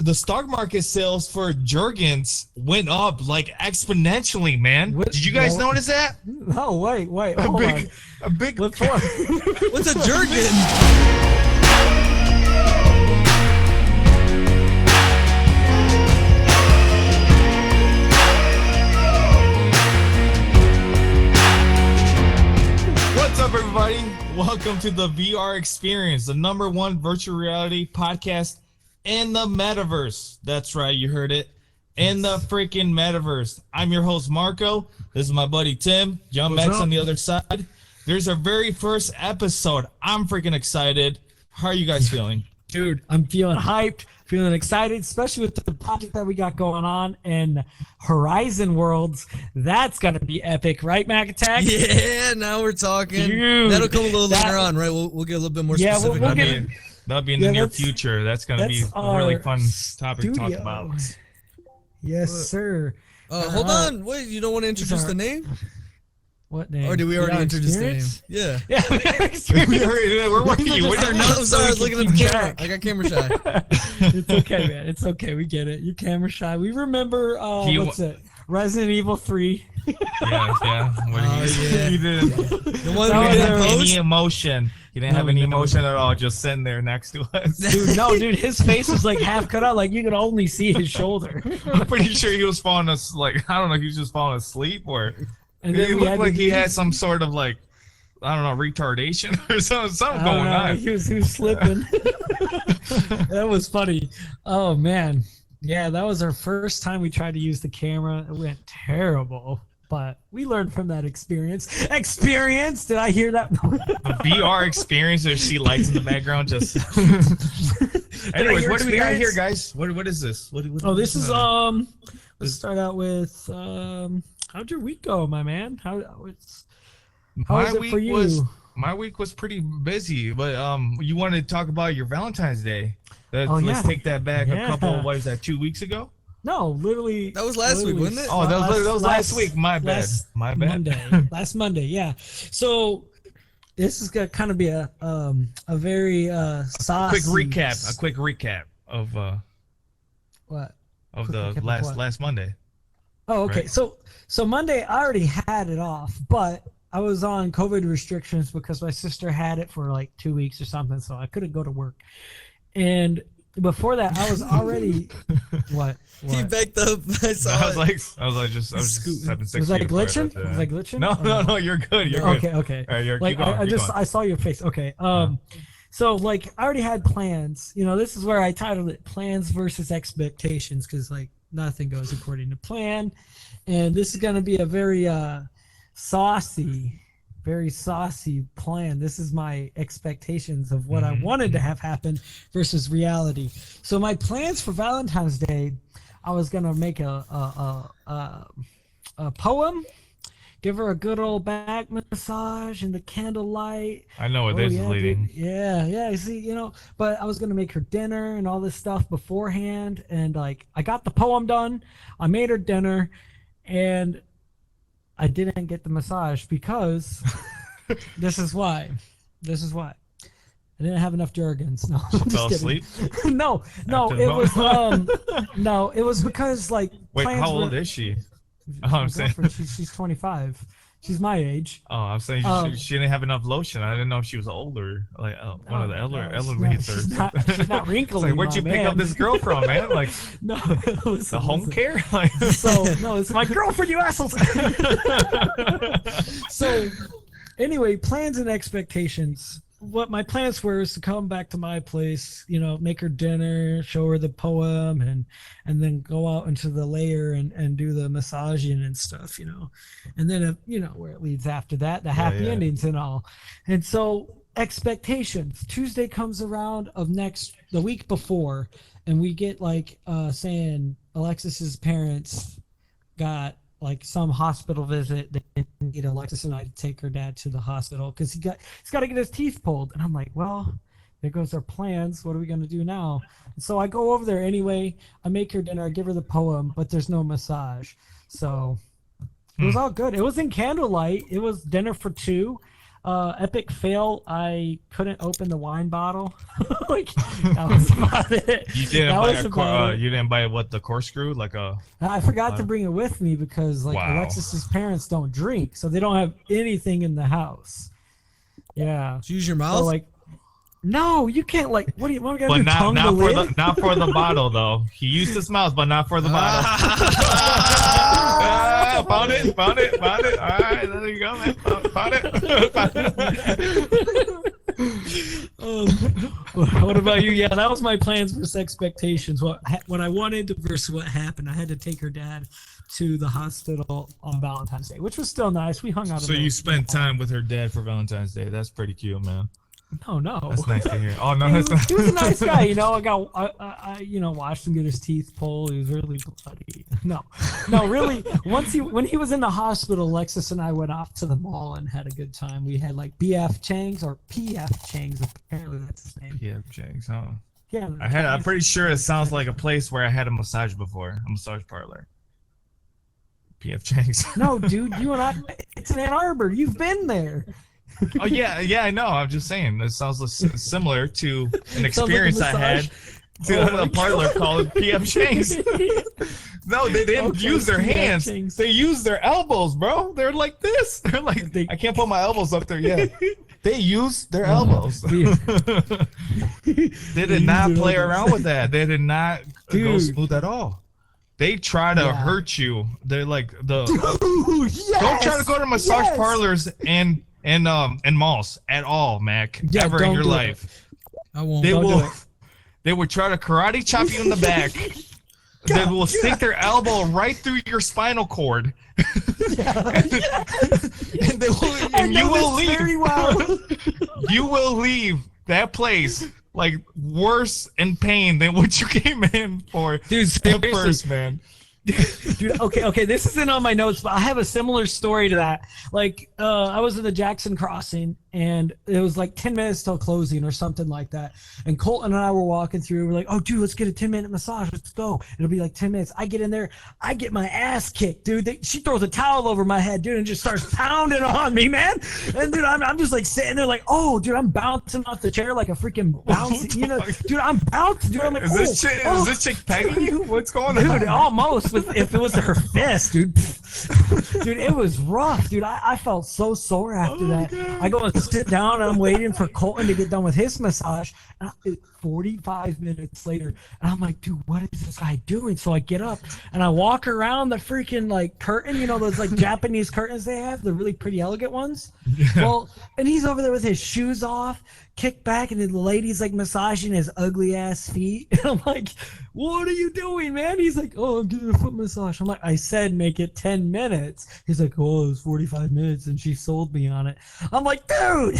the stock market sales for Jergens went up like exponentially, man. Did you guys notice that? No, wait, hold on. A big. What's a Jergens? What's up, everybody? Welcome to the VR Experience, the #1 virtual reality podcast in the Metaverse. That's right, you heard it. In the freaking Metaverse. I'm your host, Marco. This is my buddy, Tim. John Max on the other side. There's our very first episode. I'm freaking excited. How are you guys feeling? Dude, I'm feeling hyped, feeling excited, especially with the project that we got going on in Horizon Worlds. That's going to be epic, right, Mac Attack? Yeah, now we're talking. Dude, that'll come a little later on, right? We'll get a little bit more specific. That'll be in the near future. That's going to be a really fun topic to talk about. Yes, sir. Hold on. Wait, you don't want to introduce the name? What name? Or did we already introduce the name? Yeah. Yeah, we're working you. I'm sorry, I was looking at the camera. I got camera shy. It's okay, man. It's okay. We get it. You're camera shy. We remember, what's it? Resident Evil 3. Yeah. He didn't have any emotion. He didn't have any emotion at all, just sitting there next to us. Dude, his face was like half cut out, like you could only see his shoulder. I'm pretty sure he was falling asleep. I don't know if he was just falling asleep or and he looked like he had some sort of like, I don't know, retardation or something going on. He was slipping. That was funny. Oh man. Yeah, that was our first time we tried to use the camera. It went terrible. But we learned from that experience. Did I hear that? The VR experience. There's sea lights in the background. Just. Anyways, what do we got here, guys? What is this? This is Let's start out with how'd your week go, my man? How was it for you? My week was pretty busy, but you wanted to talk about your Valentine's Day. Let's take that back a couple. What is that? 2 weeks ago? No, literally. That was last week, wasn't it? Oh, that was last week. My bad. Last Monday, yeah. So this is gonna kind of be a very saucy. A quick recap of what? Of the last Monday. Oh, okay. Right. So Monday I already had it off, but I was on COVID restrictions because my sister had it for like 2 weeks or something, so I couldn't go to work. And before that, I was already what? He backed up. I was just 7, 6 Was I glitching? Was I glitching? No, you're good. You're good. Okay. All right, like I saw your face. Okay. So like I already had plans. You know, this is where I titled it "Plans versus Expectations" because like nothing goes according to plan, and this is gonna be a very saucy plan. This is my expectations of what I wanted to have happen versus reality. So my plans for Valentine's Day, I was gonna make a poem, give her a good old back massage and the candlelight. I know where this is leading. Yeah. See, you know, but I was gonna make her dinner and all this stuff beforehand, and like I got the poem done, I made her dinner, and I didn't get the massage because this is why. I didn't have enough Jergens. No, I'm fell asleep? No, it was because like. Wait, how old is she? I'm saying she's 25. She's my age. Oh, I'm saying she didn't have enough lotion. I didn't know if she was older, like one of the elderly. She's not wrinkly. Like, where'd you pick up this girl from, man? Like, no, the home care. Like, no, it's my girlfriend, you assholes. So, anyway, plans and expectations. What my plans were is to come back to my place, you know, make her dinner, show her the poem, and then go out into the lair and do the massaging and stuff, you know. And then, you know, where it leads after that, the happy endings and all. And so expectations. Tuesday comes around of the week before, and we get like saying Alexis's parents got like some hospital visit. They need Alexis and I to take her dad to the hospital because he's got to get his teeth pulled. And I'm like, well, there goes our plans. What are we going to do now? And so I go over there anyway. I make her dinner. I give her the poem, but there's no massage. So it was all good. It was in candlelight. It was dinner for two. Epic fail. I couldn't open the wine bottle. Like that was about it. You didn't buy the corkscrew, like a. I forgot to bring it with me because like Alexis's parents don't drink, so they don't have anything in the house. Yeah. Did you use your mouth? So, like, no, you can't. Like, what do you want to do? Not for the bottle though. He used his mouth, but not for the bottle. Found it. All right, there you go, man. Found it. What about you? Yeah, that was my plans versus expectations. What I wanted versus what happened. I had to take her dad to the hospital on Valentine's Day, which was still nice. We hung out. So you spent time with her dad for Valentine's Day. That's pretty cute, man. No. That's nice to hear. Oh no, he was a nice guy. You know, I watched him get his teeth pulled. He was really bloody. No, really. When he was in the hospital, Alexis and I went off to the mall and had a good time. We had like BF Chang's or PF Chang's. Apparently that's his name. PF Chang's, huh? Yeah. I'm pretty sure it sounds like a place where I had a massage before, a massage parlor. PF Chang's. No, dude, you and I. It's in Ann Arbor. You've been there. Oh yeah, I know. I'm just saying. This sounds similar to an experience I had to a parlor called PF Chang's. No, they didn't use their hands. They used their elbows, bro. They're like this. They're like, I can't put my elbows up there yet. They used their elbows. They did not play around with that. They did not go smooth at all. They try to hurt you. They're like don't try to go to massage parlors and malls at all, Mac. Ever in your life. I won't. They will try to karate chop you in the back. They will stick their elbow right through your spinal cord. And you will leave. Very well. You will leave that place like worse in pain than what you came in for. Dude, seriously. First, man. Dude, okay, this isn't on my notes, but I have a similar story to that. Like, I was in the Jackson Crossing, and it was like 10 minutes till closing or something like that. And Colton and I were walking through. We're like, oh, dude, let's get a 10-minute massage. Let's go. It'll be like 10 minutes. I get in there. I get my ass kicked, dude. She throws a towel over my head, dude, and just starts pounding on me, man. And, dude, I'm just like sitting there like, oh, dude, I'm bouncing off the chair like a freaking bouncing. You know, dude, I'm bouncing. Dude, I'm like, is this chick pegging you? What's going on? Dude, almost. If it was her fist, dude. Dude, it was rough, dude. I felt so sore after that. God. I go and sit down and I'm waiting for Colton to get done with his massage. And 45 minutes later, and I'm like, dude, what is this guy doing? So I get up and I walk around the freaking like curtain, you know, those like Japanese curtains they have, the really pretty elegant ones. Yeah. Well, and he's over there with his shoes off, kicked back, and the lady's like massaging his ugly ass feet. And I'm like, what are you doing, man? He's like, oh, I'm getting a foot massage. I'm like, I said make it 10 minutes. He's like, oh, it was 45 minutes, and she sold me on it. I'm like, dude.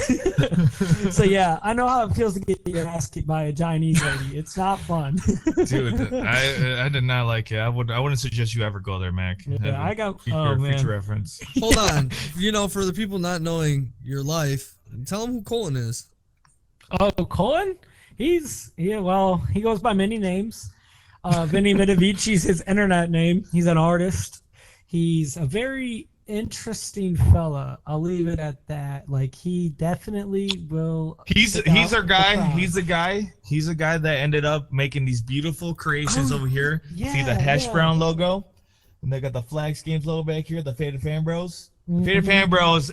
So yeah, I know how it feels to get your ass kicked by a Chinese lady. It's not fun. Dude, I did not like it. I wouldn't suggest you ever go there, Mac. Yeah, I got future reference. Hold on. You know, for the people not knowing your life, tell them who Colton is. Oh, Colton? He goes by many names. Vinny Medavici's his internet name. He's an artist. He's a very interesting fella. I'll leave it at that. Like, he definitely will. He's our guy. He's the guy that ended up making these beautiful creations over here. Yeah, see the Hash Brown logo? And they got the Flags Games logo back here, the Faded Fan Bros. The Faded Fan Bros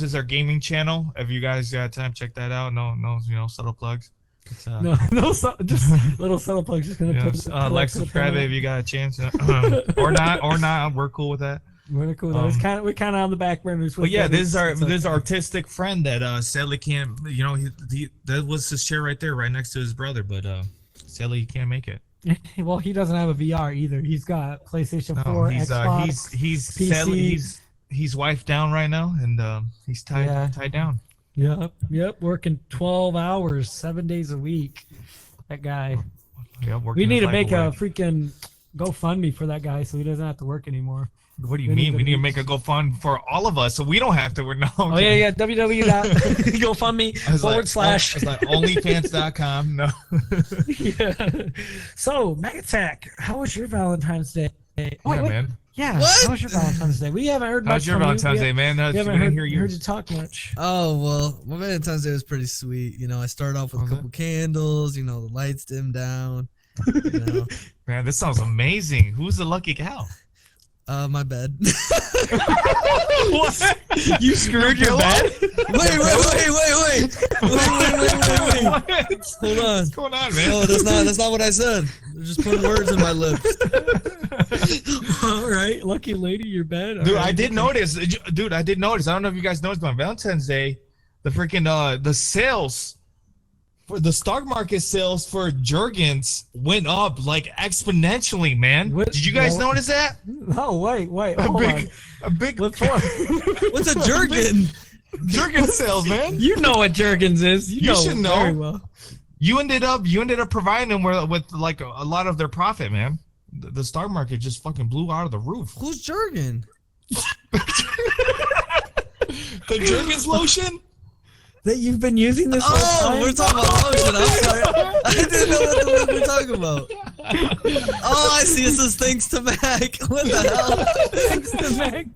is our gaming channel. If you guys got time, check that out. No, subtle plugs. Just little subtle plugs. Just gonna like, subscribe if you got a chance, or not. We're cool with that. We're cool. We're kind of on the back burners. But yeah, this is our artistic friend that sadly can't. You know, he that was his chair right there, right next to his brother, but sadly he can't make it. Well, he doesn't have a VR either. He's got PlayStation 4, Xbox, he's PC. Sadly he's wifed down right now, and he's tied down. Yep. Working 12 hours, 7 days a week. That guy. Yeah, we need to make a freaking GoFundMe for that guy so he doesn't have to work anymore. What do you mean? We need to make a GoFund for all of us so we don't have to. www.gofundme / It's like onlyfans.com. No. Yeah. So, Megatech, how was your Valentine's Day? Man. Yeah. What? How was your Valentine's Day? We haven't heard much How's your from you. Valentine's Day, man? We We haven't didn't hear heard yours. you talk much. Oh well, my Valentine's Day was pretty sweet. You know, I started off with a Okay. couple candles. You know, the lights dimmed down. You know, Man, this sounds amazing. Who's the lucky cow? my bed. What? You screwed your bed? Wait. Hold on. What's going on, man? No, that's not what I said. They're just putting words in my lips. All right, lucky lady, your bed. All Dude, right. I did notice. Dude, I did notice. I don't know if you guys noticed, but on Valentine's Day, the freaking the sales for the stock market sales for Jergens went up like exponentially, man. What- Did you guys no. notice that? Oh wait, A hold big, a big on. What's a jerkin? Jergens sales, man. You know what Jergens is. You should know. very well. You ended up providing them with like a lot of their profit, man. The stock market just fucking blew out of the roof. Who's jerkin? The Jergens lotion? That you've been using this whole Oh, time? we're talking about lotion. I'm sorry. I didn't know what the fuck we're talking about. Oh, I see. It says thanks to Mac. What the hell? Thanks to Meg.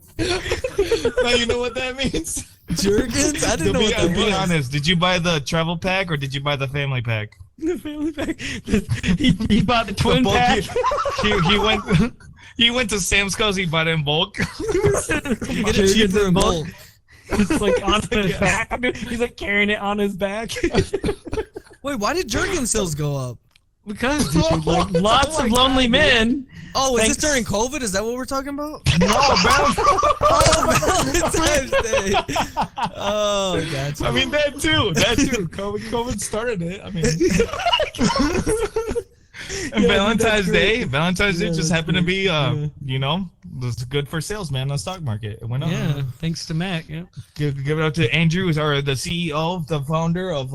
Now you know what that means. Jergens? I didn't know what that was. Be honest. Did you buy the travel pack or did you buy the family pack? The family pack. He bought the twin bulk- pack. He went to Sam's Club. He bought it in bulk. You get it Jergens cheaper in in bulk. bulk. It's like on his back. He's like carrying it on his back. Wait, why did jerkin sales go up? Because dude, like lots of lonely men. Oh, is Thanks. this during COVID? Is that what we're talking about? No, man. Oh, Valentine's Day. Oh, gotcha. I mean that too. COVID started it. I mean, and Yeah, Valentine's that's Day. great. Valentine's Day Yeah, just that's happened to be, great. Yeah. you know, was good for sales, man. On the stock market, it went up. Yeah, thanks to Mac. Yeah. Give it up to Andrew, who's the CEO, the founder of,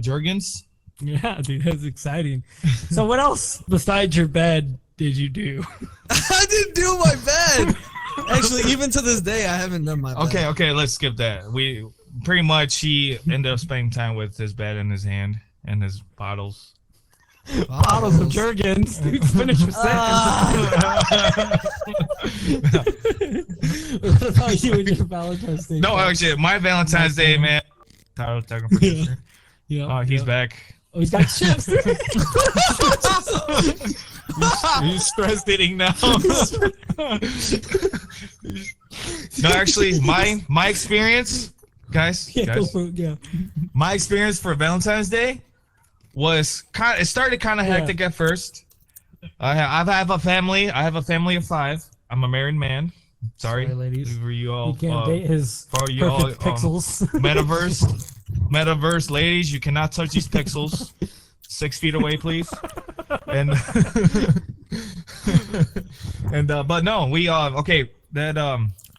Jergens. Yeah, dude, that's exciting. So, what else besides your bed did you do? I didn't do my bed. Actually, even to this day, I haven't done my bed. Okay, let's skip that. We pretty much he ended up spending time with his bed in his hand and his bottles. Bottles of Jergens. Dude, finish your sentence. What about you and your Valentine's Day? No, actually, my Valentine's Day, man. Tyler, technical producer. Yeah. He's back. Oh, he's got chips. He's stress eating now. No, actually, my experience, guys, Yeah. my experience for Valentine's Day was it started kind of hectic at first. I have a family. I have a family of 5. I'm a married man. Sorry, ladies. For you all, You can't date his for you all, perfect pixels. Metaverse ladies, you cannot touch these pixels. 6 feet away, please. And but no, we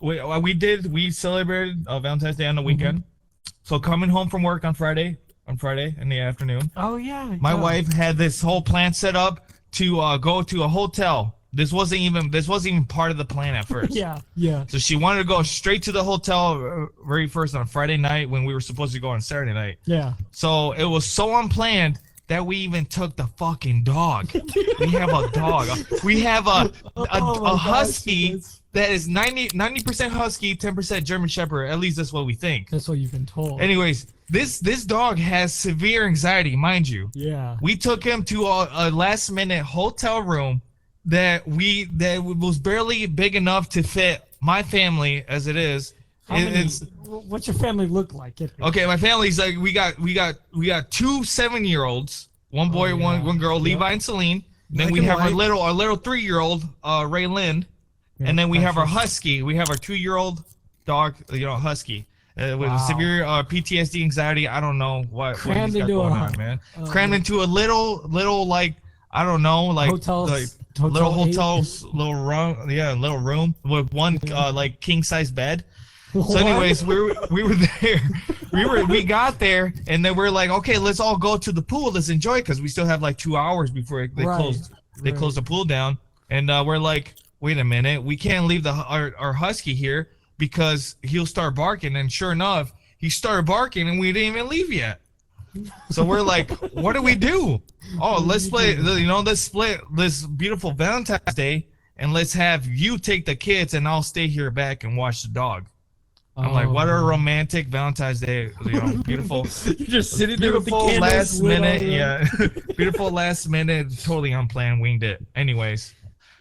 we celebrated Valentine's Day on the weekend. So coming home from work on Friday in the afternoon, Oh yeah. my wife had this whole plan set up to go to a hotel. This wasn't even part of the plan at first. Yeah. So she wanted to go straight to the hotel very first on Friday night when we were supposed to go on Saturday night. Yeah. So it was so unplanned that we even took the fucking dog. We have a dog. We have a husky that is 90% husky, 10% German Shepherd. At least that's what we think. That's what you've been told. Anyways, this dog has severe anxiety, mind you. Yeah. We took him to a last minute hotel room that was barely big enough to fit my family as it is. What's your family look like? Okay, my family's like we got 2 7-year-olds, one boy, one girl, Yep. Levi and Celine. Then Black we and have our white. little 3-year-old, Ray Lynn, and then we have our husky. We have our 2-year-old dog, husky. With severe PTSD, anxiety. I don't know what he's got going on, man. Crammed into a little like I don't know, like Hotels. like Hotel little 8. hotels, little room with one like king size bed. So What? anyways, we were there. We got there and then we're like, okay, let's all go to the pool. Let's enjoy it because we still have like 2 hours before they close. They close the pool down, and we're like, wait a minute, we can't leave our husky here because he'll start barking. And sure enough, he started barking, and we didn't even leave yet. So we're like, what do we do? Oh, let's split this beautiful Valentine's Day and let's have you take the kids, and I'll stay here back and watch the dog. I'm like, what a romantic Valentine's Day, beautiful. You're just sitting there with the Beautiful candles last lit minute, all yeah. Beautiful last minute, totally unplanned, winged it. Anyways,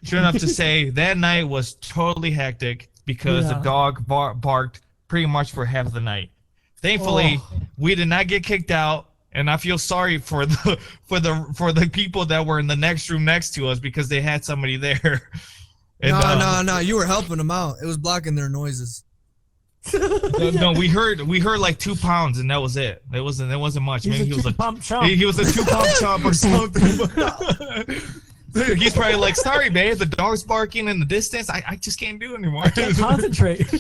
sure enough to say, that night was totally hectic because the dog barked pretty much for half the night. Thankfully, we did not get kicked out, and I feel sorry for the people that were in the next room next to us because they had somebody there. And, no, you were helping them out. It was blocking their noises. No, we heard like 2 pounds, and that was it. It wasn't much. Maybe he was a 2-pump chump. He was a 2-pump chump or something. He's probably like, sorry, babe, the dog's barking in the distance. I just can't do it anymore. Can't concentrate.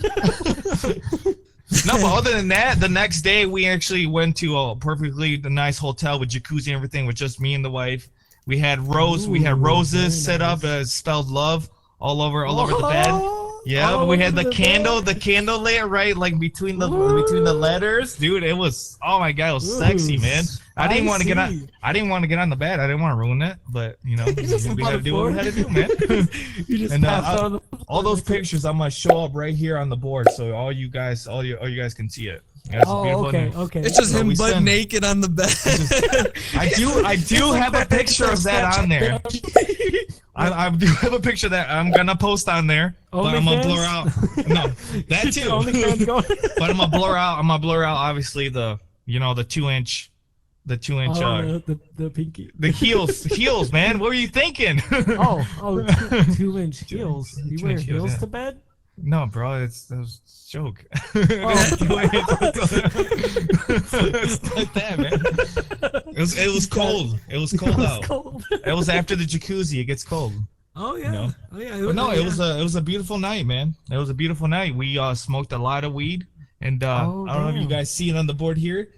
No, but other than that, the next day we actually went to a perfectly nice hotel with jacuzzi and everything with just me and the wife. We had roses set up, spelled love all over the bed. Yeah, but we had the candle lit right like between the letters, dude. It was, oh my god, it was sexy, man. I didn't want to get on the bed. I didn't want to ruin it, but we gotta do what we had to do, man. You just And passed on all those pictures I'm gonna show up right here on the board, so all you guys can see it. Yeah, okay. It's just him butt naked on the bed. I do have a picture of that on there. I do have a picture that I'm gonna post on there, but I'm gonna blur out. No, that too. But I'm gonna blur out obviously the 2-inch, the pinky, the heels, man. What were you thinking? 2-inch heels. You wear heels to bed? No, bro, that was a joke. Oh. It's like that, man. It was cold. It was cold out. It was after the jacuzzi. It gets cold. Oh yeah. Oh yeah. But no, it was a beautiful night, man. It was a beautiful night. We smoked a lot of weed, and I don't know if you guys see it on the board here.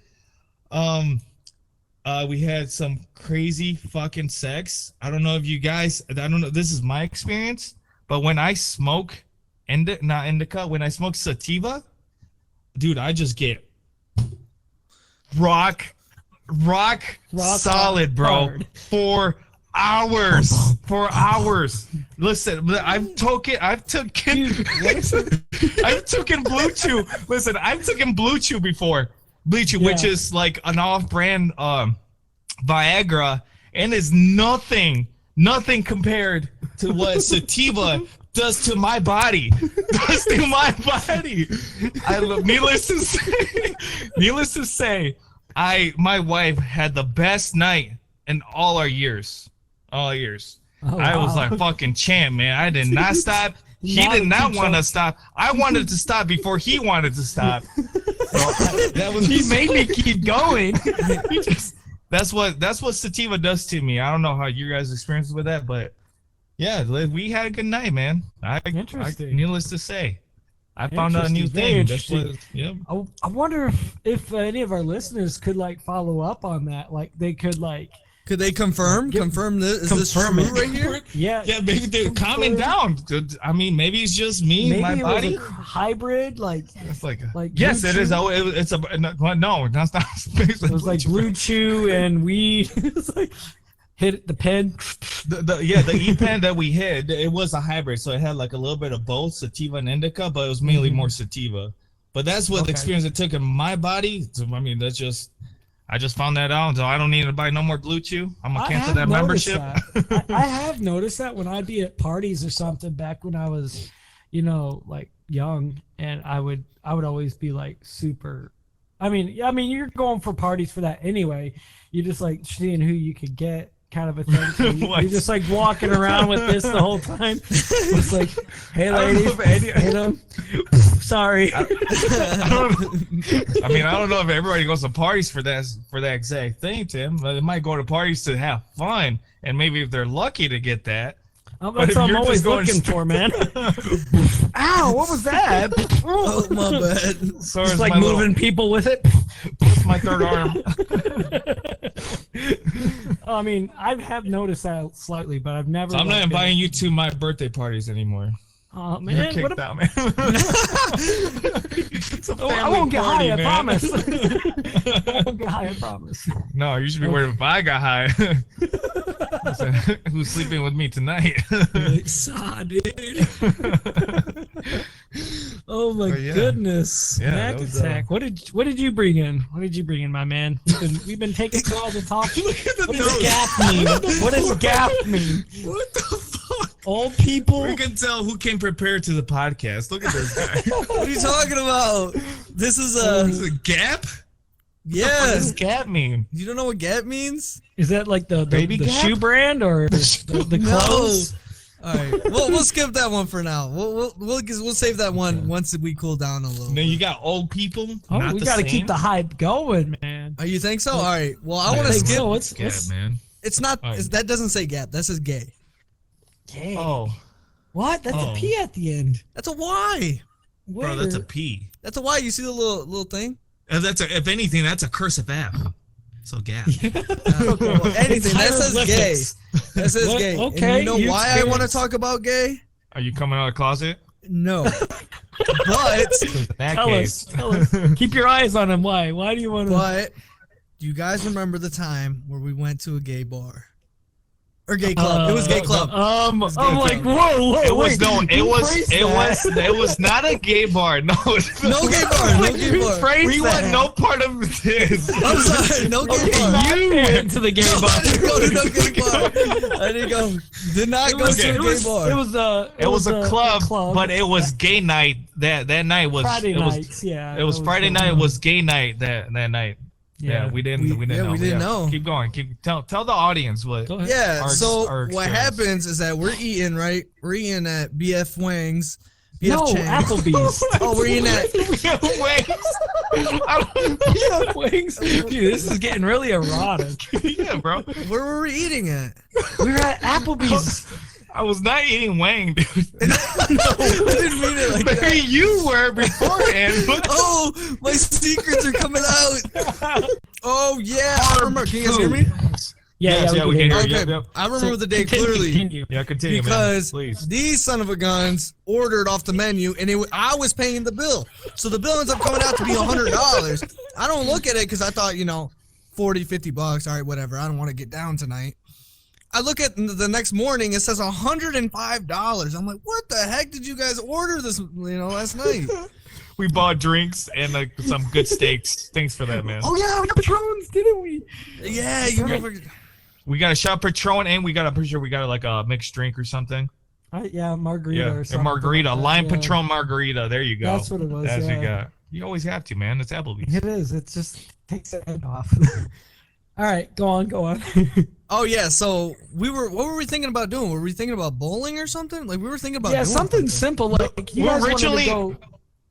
We had some crazy fucking sex. I don't know if you guys. I don't know. This is my experience, but when I smoke. Not indica. When I smoke sativa, dude, I just get rock solid, bro. Hard. For hours. Listen, I've taken Blue Chew. Listen, I've taken Blue Chew before. Blue Chew, which is like an off-brand Viagra, and is nothing compared to what sativa does to my body. Needless to say, my wife had the best night in all our years. Oh, I was like fucking champ, man. I did not stop. He did not want to stop. I wanted to stop before he wanted to stop. He made me keep going. That's what sativa does to me. I don't know how you guys experience with that, but yeah, we had a good night, man. Interesting. Needless to say, I found out a new thing. I wonder if any of our listeners could follow up on that. They could they confirm this? Is this true right here? Yeah. Yeah, maybe they're calming down. I mean, maybe it's just me, maybe my body. Was a hybrid, it's yes, it is. Oh, it's a no. That's not. It was like Blue Chew and weed. It's hit the pen. The E-pen that we hit, it was a hybrid, so it had a little bit of both sativa and indica, but it was mainly more sativa. But that's what the experience it took in my body. So, I mean, I just found that out, so I don't need to buy no more Blue Chew. I'm gonna cancel that membership. I have noticed that when I'd be at parties or something back when I was, young, and I would always be super. I mean, you're going for parties for that anyway. You're just seeing who you could get. Kind of a thing. So you're just walking around with this the whole time. It's hey ladies, hey them. Sorry. I don't know if everybody goes to parties for that exact thing, Tim. But they might go to parties to have fun, and maybe if they're lucky to get that. That's what I'm always looking for, man. Ow! What was that? Oh, my bad. So it's moving people with it. It's my third arm. I mean, I have noticed that slightly, but I've never. So I'm not inviting you to my birthday parties anymore. Oh man, you're kicked out, man. I won't get high, I promise. I won't get high, I promise. No, you should be worried if I got high. Who's sleeping with me tonight? Like, saw, dude. Oh my goodness. Yeah, Mac that was, attack. What did you bring in? What did you bring in, my man? We've been taking calls and talking. Look at the What does gap mean? What does gap mean? What the fuck? Old people. We can tell who came prepared to the podcast. Look at this guy. What are you talking about? This is This is a gap? What yeah. does gap mean? You don't know what Gap means? Is that like the Baby the Gap? shoe brand or the No. clothes? All right, we'll skip that one for now. We'll save that one once we cool down a little. Then you got old people. Oh, not we the got to same? keep the hype going, man. Oh, you think so? All right. Well, I I want to think skip. so. What's gap, man? It's not. All right. That doesn't say Gap. That says gay. Gay. Oh, What? That's Oh. a P at the end. That's a Y. bro, that's a Where? P. That's a Y. You see the little thing? If anything, that's a cursive F. So gap. Well, anything that says gay. Hieroglyphics. That says What? gay. Okay, And you know you why I want to experience- talk about gay? Are you coming out of the closet? No. But In that Tell case. us. Tell us. Keep your eyes on him. Why? Why do you want to? do you guys remember the time where we went to a gay bar? Or gay club. It was gay club. I'm gay like, club. whoa. It was wait, no. you phrased that. It was not a gay bar. No. No gay bar. No gay You bar. phrased We that. want no part of this. I'm sorry. No gay Okay, bar. you went to the gay No, bar. I didn't go to no gay bar. I didn't go. Did not go was- to a it gay bar. It was a club, but it was gay night. That night was Friday it was nights. Yeah. it was Friday night. It was gay night that night. Yeah, we didn't know. Keep going. Tell the audience what. Go ahead. Yeah, Our- so our what experience. happens is that we're eating, right? We're eating at BF Wings. BF No, Chang's. Applebee's. Oh, we're eating at. Yeah, wings. Dude, this is getting really erotic. Yeah, bro. Where were we eating at? We were at Applebee's. I was not eating Wang, dude. I didn't mean it like Maybe that. you were beforehand. But Oh, my secrets are coming out. Oh, yeah. I remember. Can you guys hear me? Yeah, we can hear you. Okay. Yep, yep. I remember So, the day continue, clearly. continue. Yeah, continue, Because man. Please. these son of a guns ordered off the menu, and I was paying the bill. So the bill ends up coming out to be $100. I don't look at it because I thought, $40, $50. All right, whatever. I don't want to get down tonight. I look at the next morning, it says $105. I'm like, what the heck did you guys order this, last night? We bought drinks and some good steaks. Thanks for that, man. Oh yeah, we got Patrons, didn't we? Yeah, you Right. never. We got a shot Patron and I'm pretty sure we got like a mixed drink or something. Yeah, margarita Yeah, or a something. margarita, like that, lime yeah. Patron margarita. There you go. That's what it was. That's what yeah. you got. You always have to, man. It's Applebee's. It is. It just takes the head off. All right, go on. Oh yeah, so what were we thinking about doing? Were we thinking about bowling or something? Like we were thinking about Yeah, doing something simple like you Well, guys wanted to originally- go.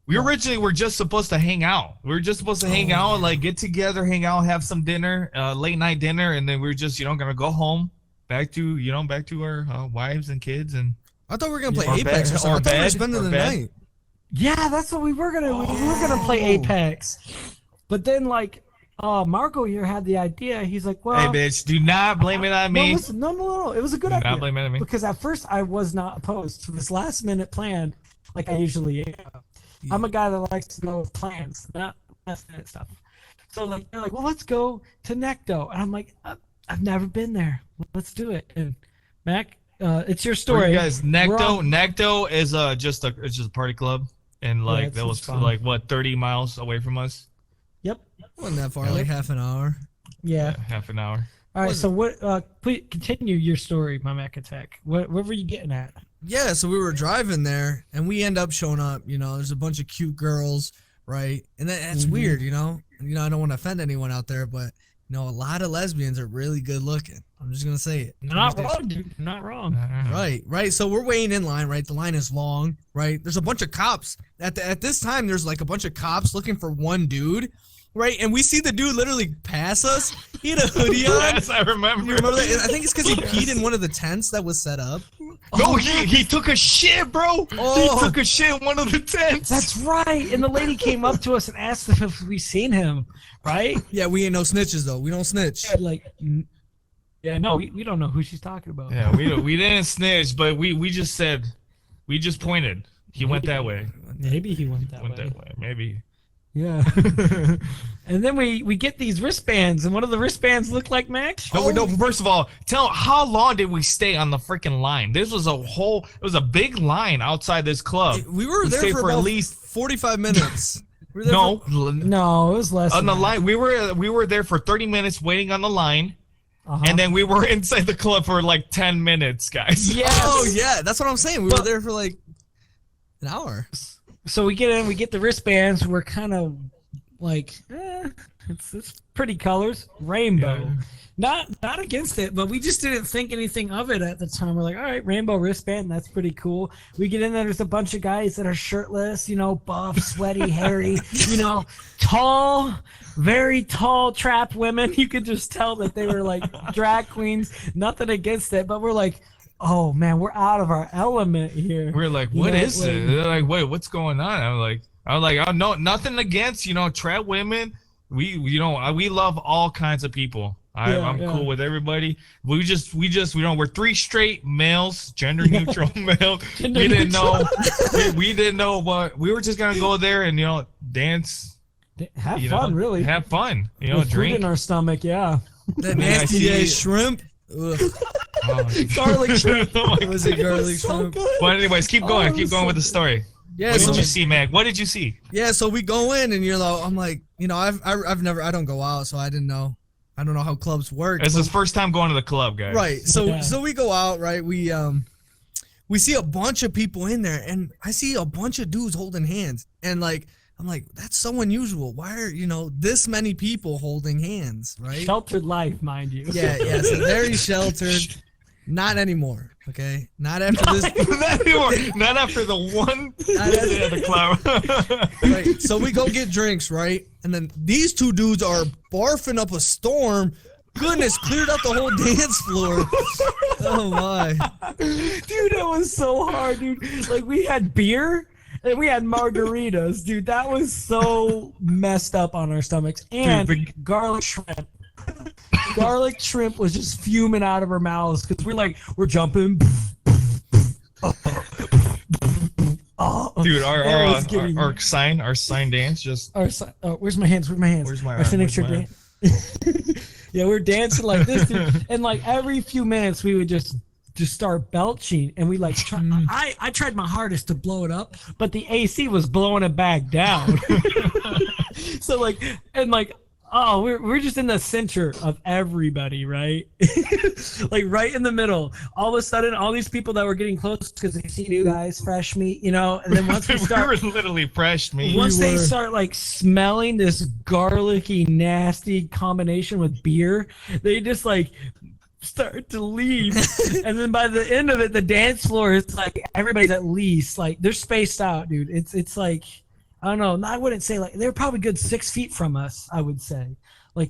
We originally were just supposed to hang out. We were just supposed to hang out, like get together, hang out, have some dinner, late night dinner, and then we were just, gonna go home, back to our wives and kids, and I thought we were gonna play Or Apex bed, or something. or I thought we were bed, spending or the bed. night. Yeah, that's what we were gonna. We were gonna play Apex, but then Marco here had the idea. He's like, well, hey, bitch, do not blame it on no, me. listen, no, it was a good Do idea. not blame it on me. Because at first I was not opposed to this last minute plan, like I usually am. I'm a guy that likes to go with plans, not last minute stuff. So they're like, well, let's go to Necto, and I'm like, I've never been there. Let's do it. And Mac, it's your For story. you guys, We're all- Necto is just a party club, and it's that was just fun. 30 miles away from us. Yep. Wasn't that far, like half an hour. Yeah. Half an hour. All right. So what? Please continue your story, my Mac attack. What were you getting at? Yeah, so we were driving there, and we end up showing up. There's a bunch of cute girls, right? And that's weird, I don't want to offend anyone out there, but a lot of lesbians are really good looking. I'm just gonna say it. Not wrong, dude. Not wrong. Right. So we're waiting in line, right? The line is long, right? There's a bunch of cops. At this time, there's like a bunch of cops looking for one dude, right? And we see the dude literally pass us. He had a hoodie on. Yes, I remember. You remember that? I think it's because he peed in one of the tents that was set up. No, he took a shit, bro. Oh. He took a shit in one of the tents. That's right. And the lady came up to us and asked if we seen him, right? Yeah, we ain't no snitches though. We don't snitch. Yeah, no, we don't know who she's talking about. Yeah, we didn't snitch, but we just pointed. He went that way. Maybe he went that Went way. that way. Maybe. Yeah. And then we get these wristbands, and one of the wristbands looked like Max. No, first of all, how long did we stay on the freaking line? This was it was a big line outside this club. We were there stayed for at about least 45 minutes. no, No, it was less on than the that. line. We were there for 30 minutes waiting on the line, Uh-huh. and then we were inside the club for like 10 minutes, guys. Yes. Oh yeah, that's what I'm saying. We were there for like an hour. So we get in, we get the wristbands. We're kind of like, it's pretty colors, rainbow. Yeah. Not against it, but we just didn't think anything of it at the time. We're like, all right, rainbow wristband, that's pretty cool. We get in there, there's a bunch of guys that are shirtless, buff, sweaty, hairy, tall, very tall trap women. You could just tell that they were like drag queens. Nothing against it, but we're like, oh man, we're out of our element here. We're like, what is it? They're like, wait, what's going on? I'm like, oh no, nothing against trap women. We love all kinds of people. I'm cool with everybody. We're 3 straight males, gender neutral male. We didn't know. We didn't know what. We were just gonna go there and dance. Have fun, really. Have fun. With Drink food in our stomach, yeah. That nasty shrimp. Ugh. Garlic shrimp. Was it garlic shrimp? Good. But anyways, keep going. Keep going with the story. Yeah. What did you see, Mac? What did you see? Yeah. So we go in and I'm like, I don't go out, so I didn't know. I don't know how clubs work. It's his first time going to the club, guys. Right. So we go out, right? We see a bunch of people in there, and I see a bunch of dudes holding hands, and I'm like, that's so unusual. Why are this many people holding hands, right? Sheltered life, mind you. Yeah. So very sheltered. Not anymore. Okay. Not after this. Not anymore. Not after the one day at the club. Right. So we go get drinks, right? And then these two dudes are barfing up a storm. Goodness, cleared out the whole dance floor. Oh my. Dude, that was so hard, dude. Like, we had beer and we had margaritas, dude. That was so messed up on our stomachs. And garlic shrimp. Garlic shrimp was just fuming out of our mouths because we're jumping. Dude, our sign dance just. Where's my hands? Our signature dance. Yeah, we're dancing like this, dude. And like every few minutes, we would just start belching, and we I tried my hardest to blow it up, but the AC was blowing it back down. So we're just in the center of everybody, right? Like right in the middle. All of a sudden, all these people that were getting close because they see new guys, fresh meat, and then once we start, we were literally fresh meat. Once they start smelling this garlicky, nasty combination with beer, they just start to leave. And then by the end of it, the dance floor is everybody's at least they're spaced out, dude. It's I don't know. I wouldn't say they were probably good 6 feet from us. I would say,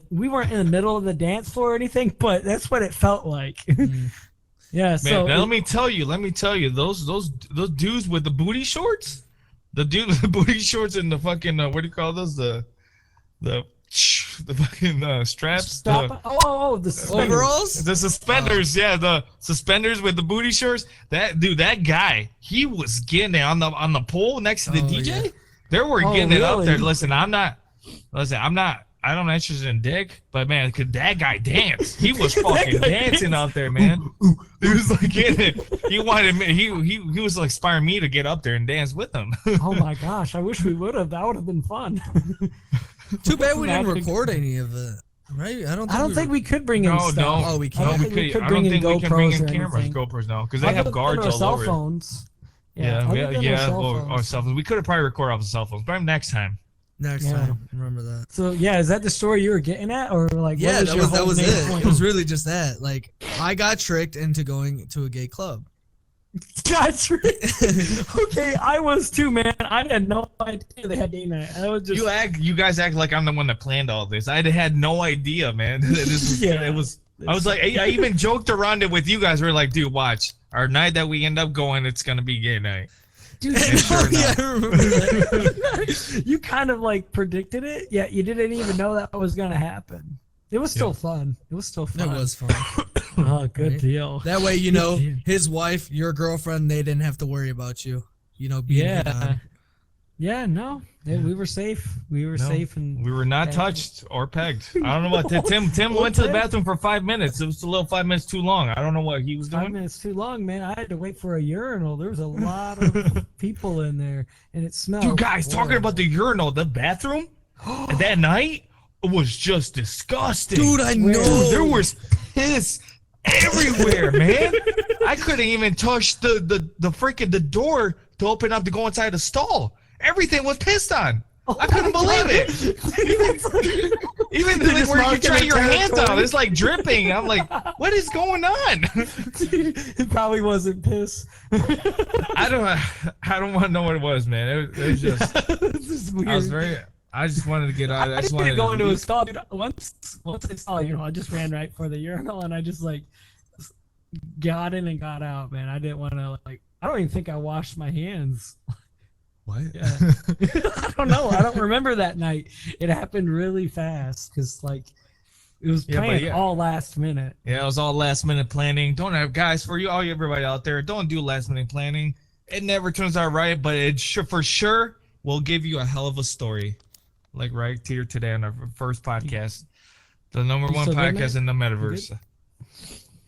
we weren't in the middle of the dance floor or anything, but that's what it felt like. Yeah. Man, So let me tell you, those dudes with the booty shorts, the dude with the booty shorts and the fucking what do you call those? The fucking straps. the suspenders. Overalls? The suspenders, yeah, the suspenders with the booty shorts. That guy, he was getting it on the pole next to the DJ. Yeah. They were getting it up there. Really? Listen, I'm not interested in dick, but man, could that guy dance? He was fucking dancing out there, man. He was getting it. He wanted me. He was inspiring me to get up there and dance with him. Oh my gosh! I wish we would have. That would have been fun. Too bad we didn't record any of it, right? I don't think we could bring in stuff. No. Oh, we I can't. don't think we could I bring don't in think we can bring GoPros in or cameras. anything. GoPros no, because they have guards our all cell over. phones. Yeah, cell our cell phones. We could have probably recorded off the cell phones, but next time. Next time, remember that. So yeah, is that the story you were getting at, or Yeah, what was that was main it. point? It was really just that. I got tricked into going to a gay club. Got tricked. Okay, I was too, man. I had no idea they had gay night. I was just You guys act like I'm the one that planned all this. I had no idea, man. It was. I was I even joked around it with you guys. We were like, dude, watch. Our night that we end up going, it's gonna be gay night. Dude, I remember that. you kind of predicted it. Yeah, you didn't even know that was gonna happen. It was still fun. It was still fun. It was fun. Oh, good Right? deal. That way, his wife, your girlfriend, they didn't have to worry about you. Being Yeah. Yeah, no, we were safe. We were safe, and we were not touched or pegged. I don't know what Tim went to the bathroom for 5 minutes. It was a little 5 minutes too long. I don't know what he was doing. 5 minutes too long, man. I had to wait for a urinal. There was a lot of people in there, and it smelled. You guys talking about the urinal, the bathroom that night was just disgusting. Dude, I know. Dude, there was piss everywhere, man. I couldn't even touch the freaking the door to open up to go inside the stall. Everything was pissed on. I couldn't believe it. Even where you try your hands out, it's like dripping. I'm like, what is going on? It probably wasn't piss. I don't want to know what it was, man. It was just. This is weird. I just wanted to get out. I just wanted to go into a stall. Dude, once I saw I just ran right for the urinal, and I just like got in and got out, man. I didn't want to I don't even think I washed my hands. What? Yeah. I don't know. I don't remember that night. It happened really fast because it was planned all last minute. Yeah, it was all last minute planning. Don't have guys for you, everybody out there. Don't do last minute planning. It never turns out right, but it for sure will give you a hell of a story. Like right here today on our first podcast, the number one podcast in the metaverse.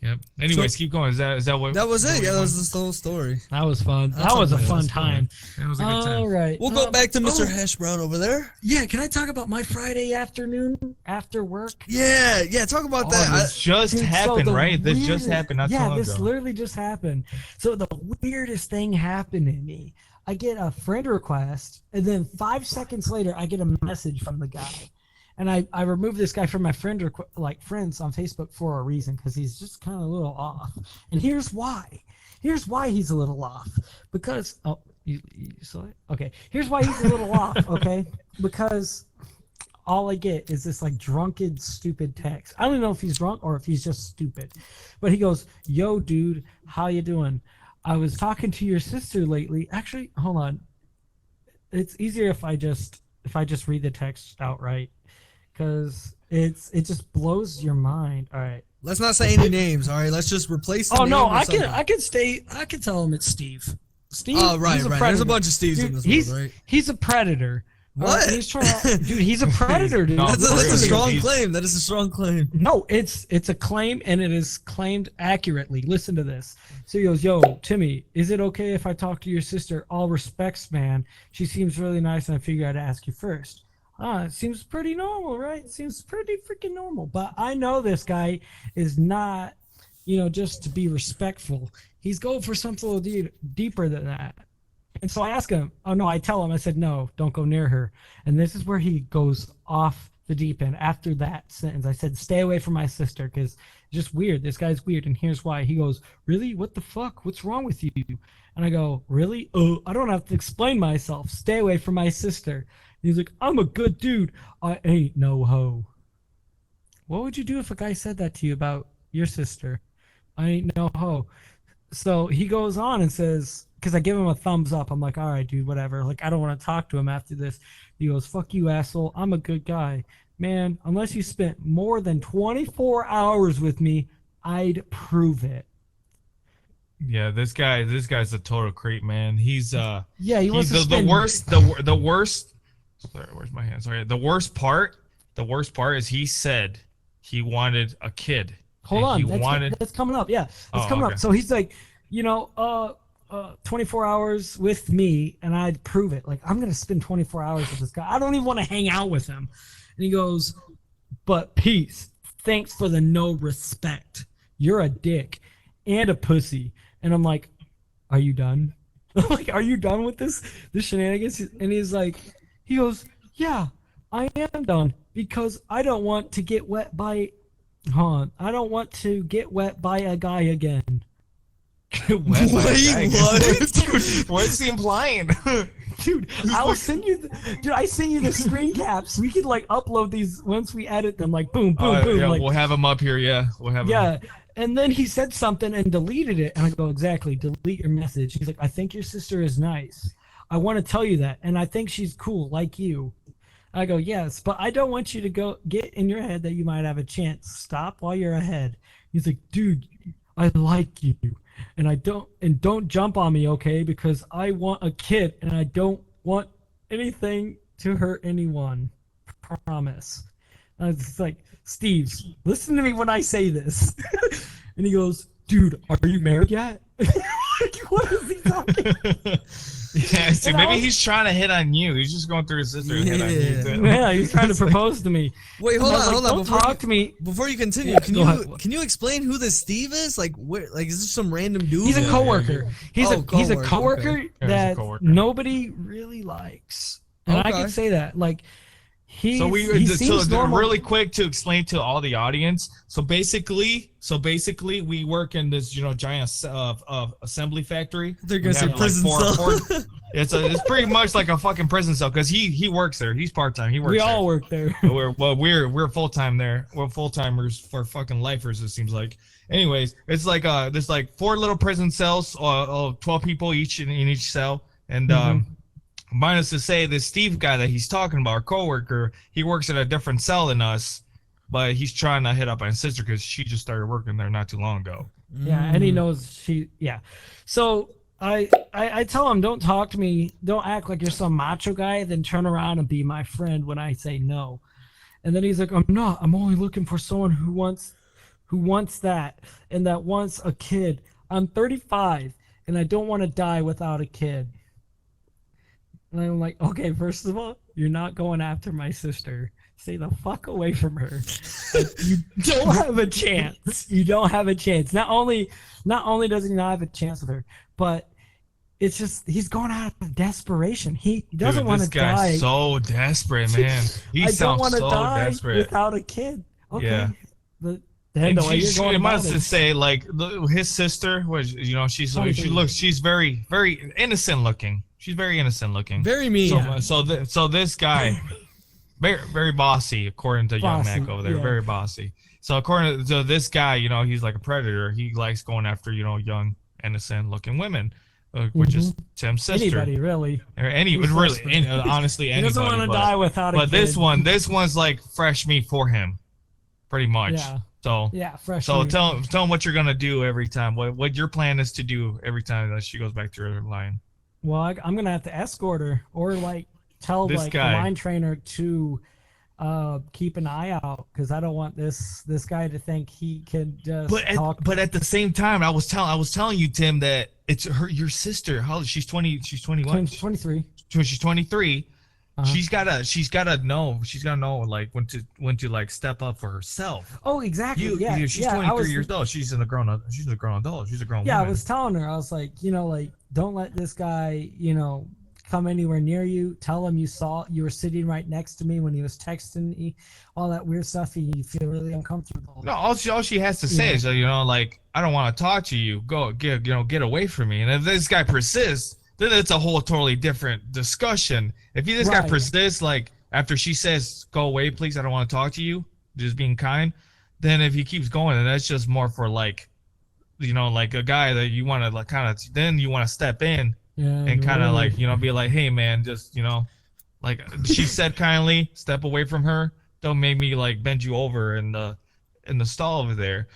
Yep. Anyways, keep going. Is that what? That was it. Yeah, that was the whole story. That was fun. That was a fun time. It was a good time. All right. We'll go back to Mr. Hash Brown over there. Yeah. Can I talk about my Friday afternoon after work? Yeah. Talk about that. This just happened, right? This just happened. This literally just happened. So the weirdest thing happened to me. I get a friend request, and then 5 seconds later, I get a message from the guy. And I removed this guy from my friends on Facebook for a reason, because he's just kind of a little off. And here's why. Here's why he's a little off. Because you saw it? Okay. Here's why he's a little off. Okay. Because all I get is this drunken, stupid text. I don't even know if he's drunk or if he's just stupid. But he goes, "Yo, dude, how you doing? I was talking to your sister lately." Actually, hold on. It's easier if I just read the text outright, because it just blows your mind. All right. Let's not say any names. All right. Let's just replace the name. No, I can tell him it's Steve. Steve. Oh, right. There's a bunch of Steves in this world, right? He's a predator. What? He's a predator, dude. That's a strong claim. That is a strong claim. No, it's a claim, and it is claimed accurately. Listen to this. So he goes, "Yo, Timmy, is it okay if I talk to your sister? All respects, man. She seems really nice, and I figured I'd ask you first." It seems pretty normal, right? It seems pretty freaking normal. But I know this guy is not, just to be respectful. He's going for something a little deeper than that. And so I ask him, I tell him, I said, "No, don't go near her." And this is where he goes off the deep end. After that sentence, I said, "Stay away from my sister, because it's just weird. This guy's weird, and here's why." He goes, "Really? What the fuck? What's wrong with you?" And I go, "Really? Oh, I don't have to explain myself. Stay away from my sister." And he's like, "I'm a good dude. I ain't no hoe." What would you do if a guy said that to you about your sister? "I ain't no hoe." So he goes on and says, because I give him a thumbs up. I'm like, "All right, dude, whatever. I don't want to talk to him after this." He goes, "Fuck you, asshole. I'm a good guy. Man, unless you spent more than 24 hours with me, I'd prove it." Yeah, this guy's a total creep, man. He wants to spend... the worst. Sorry, where's my hand? Sorry. The worst part is he said he wanted a kid. Hold on, that's coming up. Yeah, that's coming up. So he's like, 24 hours with me, and I'd prove it. I'm gonna spend 24 hours with this guy. I don't even want to hang out with him. And he goes, "But peace. Thanks for the no respect. You're a dick and a pussy." And I'm like, "Are you done? Are you done with this shenanigans?" And he goes, "Yeah, I am done, because I don't want to get wet by I don't want to get wet by a guy again." Wait, what? Dude, what's he implying? Dude, I send you the screen caps. We can upload these once we edit them. Boom, boom, boom. Yeah, we'll have them up here. Yeah, we'll have them. Yeah, and then he said something and deleted it, and I go, "Exactly, delete your message." He's like, "I think your sister is nice. I want to tell you that, and I think she's cool, like you." I go, "Yes, but I don't want you to go get in your head that you might have a chance. Stop while you're ahead." He's like, "Dude, I like you, and don't jump on me, okay? Because I want a kid, and I don't want anything to hurt anyone. Promise. I was just like, Steve, listen to me when I say this. And he goes, dude, are you married yet? What is he talking? Yeah, so maybe he's trying to hit on you. He's just going through his sister and hit on you too. Yeah, he's trying to propose to me. Wait, hold on. Don't talk to me. Before you continue, Yeah, can you explain who this Steve is? Like, where? Like, is this some random dude? He's a coworker. He's a coworker okay. that nobody really likes, and I can say that. Like, he seems normal. Really quick to explain to all the audience. So basically, we work in this giant assembly factory. They're gonna say prison cell. It's pretty much like a fucking prison cell because he works there. He's part time. We all work there. We're full time there. We're full timers for fucking lifers. It seems like. Anyways, it's like there's like 4 little prison cells, 12 people each in each cell, and minus to say, this Steve guy that he's talking about, our coworker, he works at a different cell than us, but he's trying to hit up on his sister because she just started working there not too long ago. Yeah, and he knows So I tell him, don't talk to me, don't act like you're some macho guy, then turn around and be my friend when I say no. And then he's like, I'm not. I'm only looking for someone who wants that and that wants a kid. I'm 35 and I don't want to die without a kid. And I'm like, okay, first of all, you're not going after my sister. Stay the fuck away from her. You don't have a chance. You don't have a chance. Not only does he not have a chance with her, but it's just he's going out of desperation. He doesn't want to die. This guy's so desperate, man. He sounds so desperate without a kid. Okay. Yeah. But and it must to say, like, his sister was, she's very, very innocent looking. She's very innocent looking. Very mean. So this guy, very, very bossy, according to Young Mac over there. Yeah. Very bossy. So according to this guy, he's like a predator. He likes going after, young, innocent looking women, which is Tim's sister. Anybody, really. Or really, honestly, anybody. He doesn't want to die without a kid. But this one's like fresh meat for him, pretty much. Yeah. So yeah, fresh. So tell him what you're gonna do every time. What your plan is to do every time that she goes back to her line. Well, I'm gonna have to escort her, or like tell the line trainer to keep an eye out, because I don't want this guy to think he can just talk. But at the same time, I was telling you, Tim, that it's your sister. How old? She's 20. She's 21. 23. She's 23. She's gotta know like when to like step up for herself. Oh, exactly. She's 23 years old. She's a grown adult. She's a grown woman. I was telling her, I was like, don't let this guy, come anywhere near you. Tell him you were sitting right next to me when he was texting me, all that weird stuff. You feel really uncomfortable. No, all she has to say is, like, I don't want to talk to you. Go get away from me. And if this guy persists, then it's a whole totally different discussion. If this guy persists, like, after she says, go away, please, I don't want to talk to you, just being kind, then if he keeps going, then that's just more for, like, like a guy that you want to, like, kind of, then you want to step in and kind of, like, be like, hey, man, just, like she said kindly, step away from her. Don't make me, like, bend you over in the stall over there.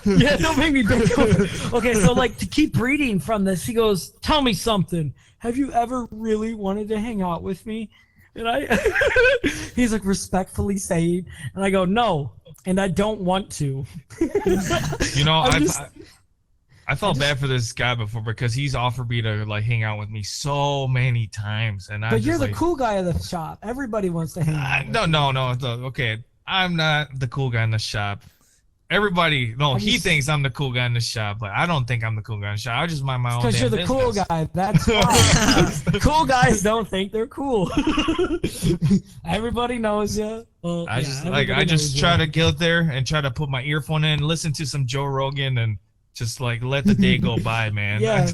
Yeah, don't make me bend over. Okay, so, like, to keep reading from this, he goes, tell me something. Have you ever really wanted to hang out with me? And he's like respectfully saying, and I go, no, and I don't want to. I felt bad for this guy before, because he's offered me to, like, hang out with me so many times, and but you're the cool guy of the shop. Everybody wants to hang out. No. Okay, I'm not the cool guy in the shop. Everybody, he thinks I'm the cool guy in the shop, but I don't think I'm the cool guy in the shop. I just mind my own. Because you're the cool guy. That's why. Cool guys don't think they're cool. Everybody knows you. Well, I just try to get there and try to put my earphone in, listen to some Joe Rogan, and just, like, let the day go by, man. Yeah.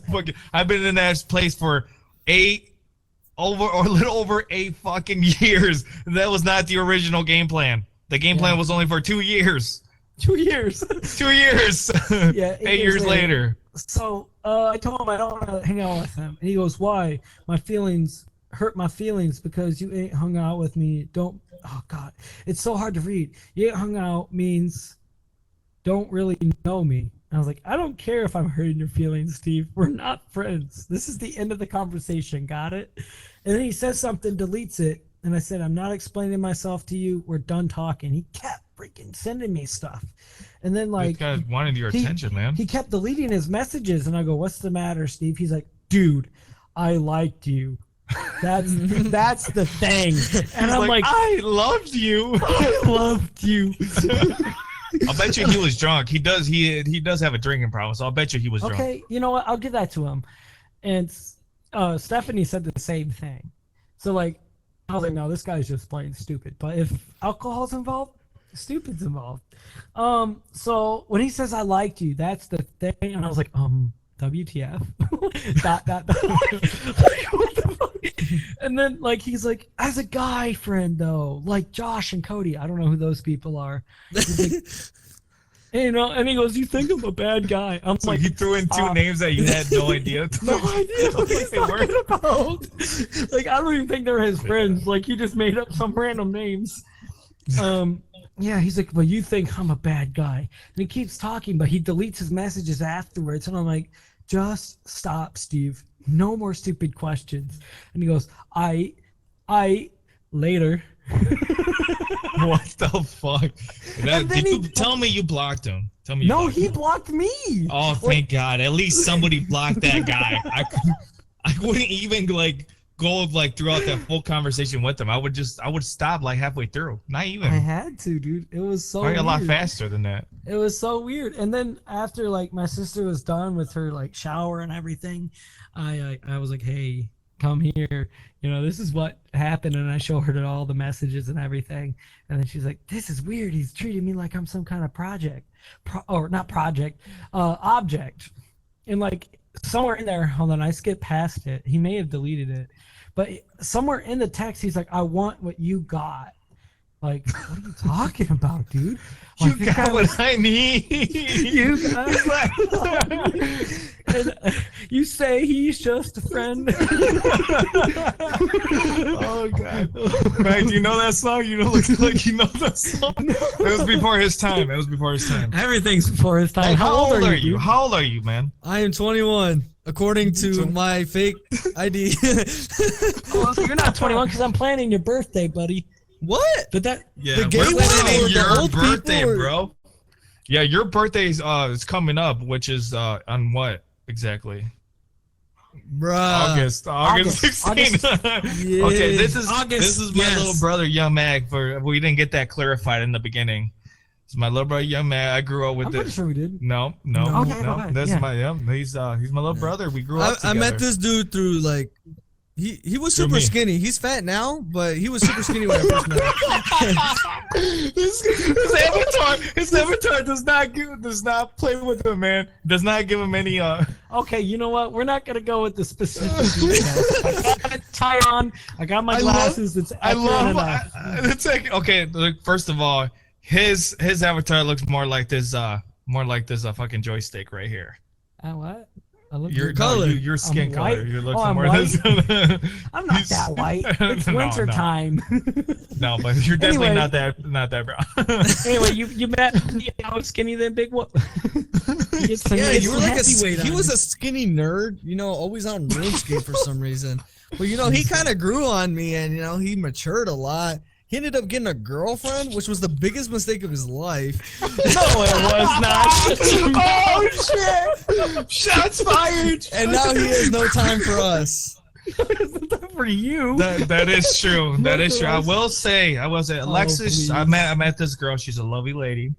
I've been in that place for a little over 8 fucking years. That was not the original game plan. The game plan was only for 2 years. 2 years. 2 years. Yeah. 8 years later. So I told him I don't want to hang out with him. And he goes, why? My feelings hurt my feelings because you ain't hung out with me. Oh, God. It's so hard to read. You ain't hung out means don't really know me. I was like, I don't care if I'm hurting your feelings, Steve. We're not friends. This is the end of the conversation. Got it? And then he says something, deletes it. And I said, I'm not explaining myself to you. We're done talking. He kept freaking sending me stuff. And then like, this guy wanted your attention, man. He kept deleting his messages. And I go, what's the matter, Steve? He's like, dude, I liked you. That's the thing. And I'm like, I loved you. I loved you. I'll bet you he was drunk. He does have a drinking problem, so I'll bet you he was drunk. Okay, you know what? I'll give that to him. And Stephanie said the same thing. So like, I was like, no, this guy's just plain stupid. But if alcohol's involved, stupid's involved. So when he says I liked you, that's the thing. And I was like, WTF? What the fuck? And then like he's like, as a guy friend though, like Josh and Cody, I don't know who those people are. He's like, you know, and he goes, you think I'm a bad guy? I'm So like, he threw in two names that you had no idea. no idea what he's talking about. Like, I don't even think they're his friends. Like, he just made up some random names. Yeah, he's like, well, you think I'm a bad guy. And he keeps talking, but he deletes his messages afterwards. And I'm like, just stop, Steve. No more stupid questions. And he goes, I later. What the fuck? Tell me you blocked him. Tell me. No, he blocked me. Oh, thank God! At least somebody blocked that guy. I wouldn't even like go like throughout that full conversation with him. I would stop like halfway through. Not even. I had to, dude. It was so. Probably a lot faster than that. It was so weird. And then after like my sister was done with her like shower and everything, I was like, hey, come here. You know, this is what happened. And I showed her all the messages and everything. And then she's like, this is weird. He's treating me like I'm some kind of object. And like somewhere in there, hold on, I skipped past it. He may have deleted it. But somewhere in the text, he's like, I want what you got. Like, what are you talking about, dude? Like, You got what I need. You got and you say he's just a friend. Oh God, man! Do you know that song? You know, looks like you know that song. It was before his time. Everything's before his time. Hey, How old are you? How old are you, man? I am 21, according to my fake ID. Oh, so you're not 21 because I'm planning your birthday, buddy. What? But that Yeah, The gay we're world, planning the your old birthday, people are- bro. Yeah, your birthday's is coming up, which is on what exactly? Bruh. August 16th. Yeah. Okay, this is August, my yes. little brother, Young Mag. We didn't get that clarified in the beginning. It's my little brother, Young Mag. I grew up with I'm pretty this. sure we did. No. Okay, go ahead. That's Yeah. he's my little brother. We grew up I together. met this dude through like he was Through super me. skinny. He's fat now, but he was super skinny when I first met him. his avatar does not play with him, man. Does not give him any Okay, you know what? We're not gonna go with the specific details. I got a tie on. I got my glasses. It's enough. It's like, okay, look, first of all, his avatar looks more like this fucking joystick right here. What? I look Your color. Your skin I'm color. white? You look Oh, I'm more white? this. I'm not that white. It's No, winter no. time. No, but you're definitely Anyway. not that brown. Anyway, you met me. I was skinny then, big. What? Yeah, you were like he was a skinny nerd, you know, always on RuneScape for some reason. But you know, he kind of grew on me, and you know, he matured a lot. He ended up getting a girlfriend, which was the biggest mistake of his life. No, it was not. Oh shit! Shots fired. And now he has no time for us. For you. That is true. That is true. I will say, Alexis. please. I met this girl. She's a lovely lady.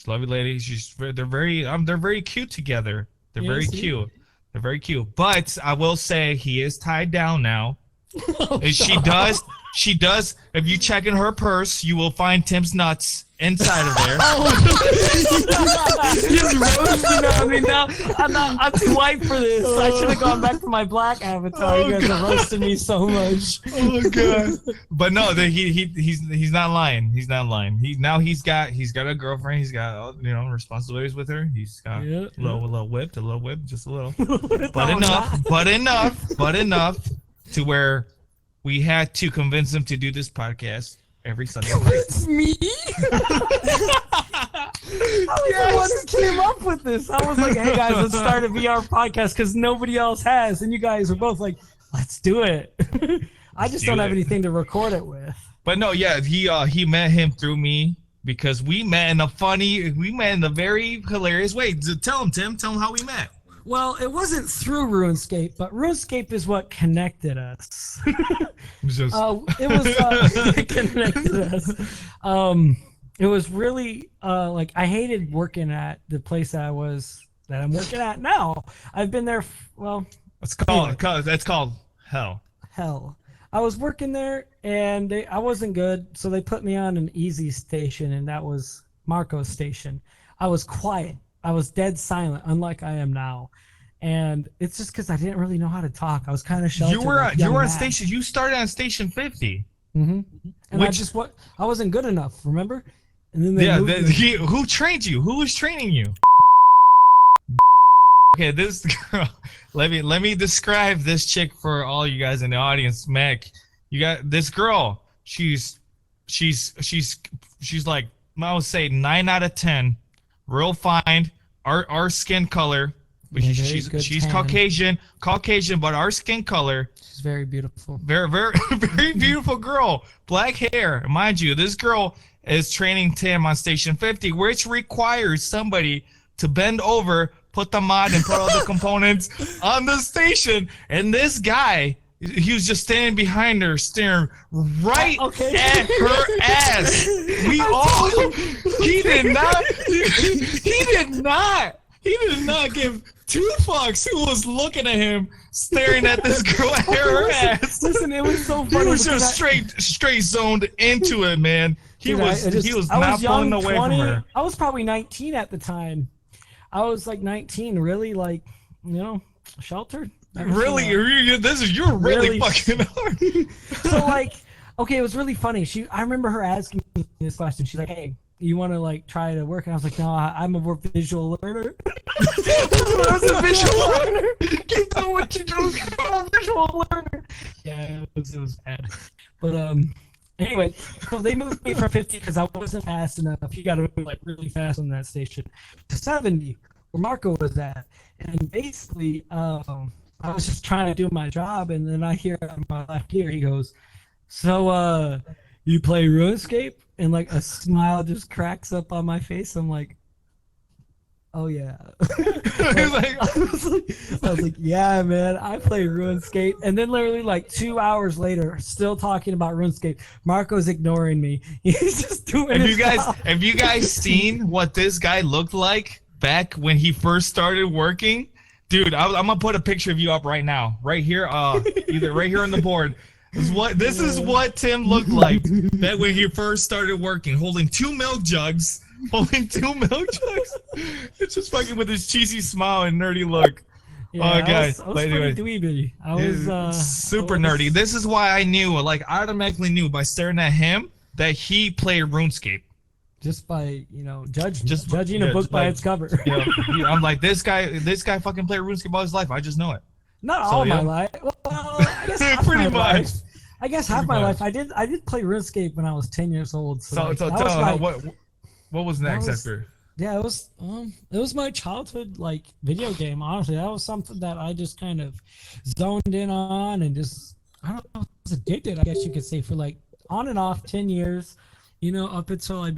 They're very cute together. They're Yeah, very see? cute. They're very cute. But I will say he is tied down now. Oh, And she does. If you check in her purse, you will find Tim's nuts inside of there. Just roasting on me now. I'm too white for this. I should have gone back to my black avatar. You guys are roasting me so much. Oh god! But no, he's not lying. He's not lying. He's got a girlfriend. He's got responsibilities with her. He's got Yeah. a little whip, just a little. But enough to where we had to convince him to do this podcast every Sunday. It's me. was the one who came up with this. I was like, hey guys, let's start a VR podcast because nobody else has. And you guys were both like, let's do it. I just don't have anything to record it with. But no, yeah, he met him through me because we met in a very hilarious way. Tell him, Tim. Tell him how we met. Well, it wasn't through RuneScape, but RuneScape is what connected us. It connected us. It was really like I hated working at the place that I'm working at now. I've been there. It's called hell. Hell. I was working there and I wasn't good, so they put me on an easy station, and that was Marco's station. I was quiet. I was dead silent, unlike I am now. And it's just because I didn't really know how to talk. I was kind of sheltered. You were on station. You started on station 50. Mm-hmm. And I wasn't good enough. Remember? And then who trained you? Who was training you? Okay, this girl. Let me describe this chick for all you guys in the audience. Mac, you got this girl. She's like, I would say 9 out of 10. Real fine. Our skin color. She's Caucasian, but our skin color. She's very beautiful. Very, very, very beautiful girl. Black hair. Mind you, this girl is training Tim on Station 50, which requires somebody to bend over, put the mod, and put all the components on the station. And this guy, he was just standing behind her, staring right at her ass. He did not give two fucks who was looking at him, staring at this girl at her ass. Listen, it was so funny. He was just straight zoned into it, man. He was not pulling away from her. I was probably 19 at the time. I was like 19, really, like, sheltered. Really, you're really fucking hard. So like, okay, it was really funny. I remember her asking me this question. She's like, "Hey, you want to like try to work?" And I was like, "No, I'm a visual learner." I was a visual learner. Keep doing what you do. I'm a visual learner. Yeah, it was bad. But anyway, so they moved me from 50 because I wasn't fast enough. You got to move like really fast on that station to 70, where Marco was at, and basically, I was just trying to do my job, and then I hear on my left ear, he goes, "So, you play RuneScape?" And like a smile just cracks up on my face. I'm like, "Oh yeah." I was like, "Yeah, man, I play RuneScape." And then literally like 2 hours later, still talking about RuneScape, Marco's ignoring me. He's just doing his job. Have you guys seen what this guy looked like back when he first started working? Dude, I'm gonna put a picture of you up right now, right here, either right here on the board. This is what Tim looked like back when he first started working, holding 2 milk jugs. It's just fucking with his cheesy smile and nerdy look. Yeah, I was pretty dweeby. I was super nerdy. This is why I knew, like, I automatically knew by staring at him that he played RuneScape. Just by judging a book by its cover. Yeah, I'm like, this guy fucking played RuneScape all his life. I just know it. Not all my life. Well, I guess half pretty my much. Life. I guess half my life. I did play RuneScape when I was 10 years old. So what was next after? Yeah, it was my childhood like video game. Honestly, that was something that I just kind of zoned in on and just I was addicted. I guess you could say for like on and off 10 years. Up until I